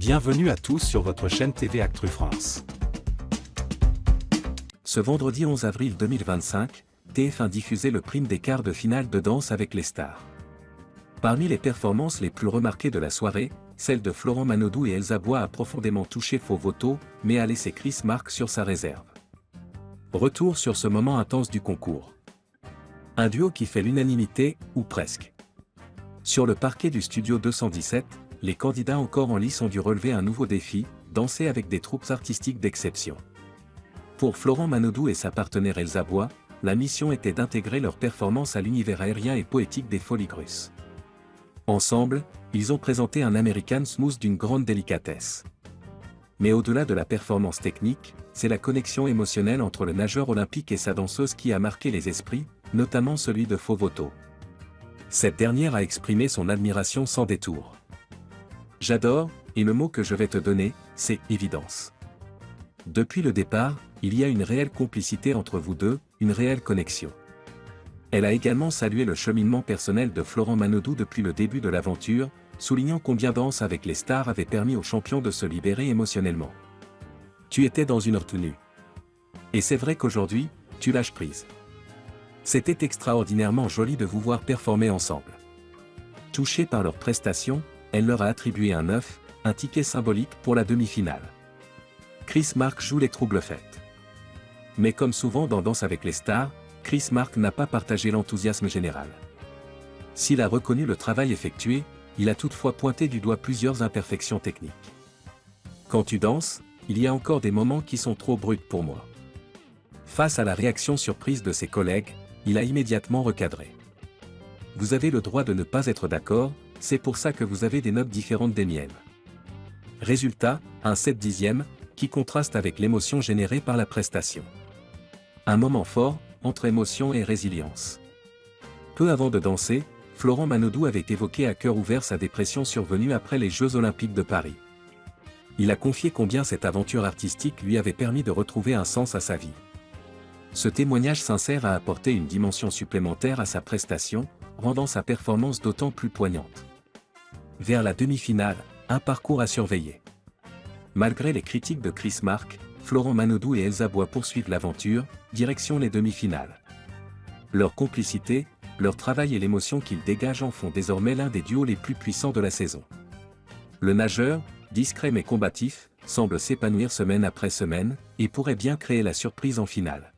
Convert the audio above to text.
Bienvenue à tous sur votre chaîne TV Actu France. Ce vendredi 11 avril 2025, TF1 diffusait le prime des quarts de finale de Danse avec les stars. Parmi les performances les plus remarquées de la soirée, celle de Florent Manodou et Elsa Bois a profondément touché Faux Voto, mais a laissé Chris Marc sur sa réserve. Retour sur ce moment intense du concours. Un duo qui fait l'unanimité, ou presque. Sur le parquet du studio 217, les candidats encore en lice ont dû relever un nouveau défi, danser avec des troupes artistiques d'exception. Pour Florent Manodou et sa partenaire Elsa Bois, la mission était d'intégrer leur performance à l'univers aérien et poétique des Folies Russes. Ensemble, ils ont présenté un American Smooth d'une grande délicatesse. Mais au-delà de la performance technique, c'est la connexion émotionnelle entre le nageur olympique et sa danseuse qui a marqué les esprits, notamment celui de Faux Voto. Cette dernière a exprimé son admiration sans détour. « J'adore, et le mot que je vais te donner, c'est évidence. Depuis le départ, il y a une réelle complicité entre vous deux, une réelle connexion. » Elle a également salué le cheminement personnel de Florent Manodou depuis le début de l'aventure, soulignant combien Danse avec les stars avait permis aux champions de se libérer émotionnellement. « Tu étais dans une retenue. Et c'est vrai qu'aujourd'hui, tu lâches prise. C'était extraordinairement joli de vous voir performer ensemble. » Touchée par leurs prestations, elle leur a attribué un 9, un ticket symbolique pour la demi-finale. Chris Marc joue les trouble-fêtes. Mais comme souvent dans Danse avec les stars, Chris Marc n'a pas partagé l'enthousiasme général. S'il a reconnu le travail effectué, il a toutefois pointé du doigt plusieurs imperfections techniques. « Quand tu danses, il y a encore des moments qui sont trop bruts pour moi. » Face à la réaction surprise de ses collègues, il a immédiatement recadré. « Vous avez le droit de ne pas être d'accord, c'est pour ça que vous avez des notes différentes des miennes. » Résultat, un 7/10, qui contraste avec l'émotion générée par la prestation. Un moment fort, entre émotion et résilience. Peu avant de danser, Florent Manodou avait évoqué à cœur ouvert sa dépression survenue après les Jeux Olympiques de Paris. Il a confié combien cette aventure artistique lui avait permis de retrouver un sens à sa vie. Ce témoignage sincère a apporté une dimension supplémentaire à sa prestation, rendant sa performance d'autant plus poignante. Vers la demi-finale, un parcours à surveiller. Malgré les critiques de Chris Marc, Florent Manodou et Elsa Bois poursuivent l'aventure, direction les demi-finales. Leur complicité, leur travail et l'émotion qu'ils dégagent en font désormais l'un des duos les plus puissants de la saison. Le nageur, discret mais combatif, semble s'épanouir semaine après semaine, et pourrait bien créer la surprise en finale.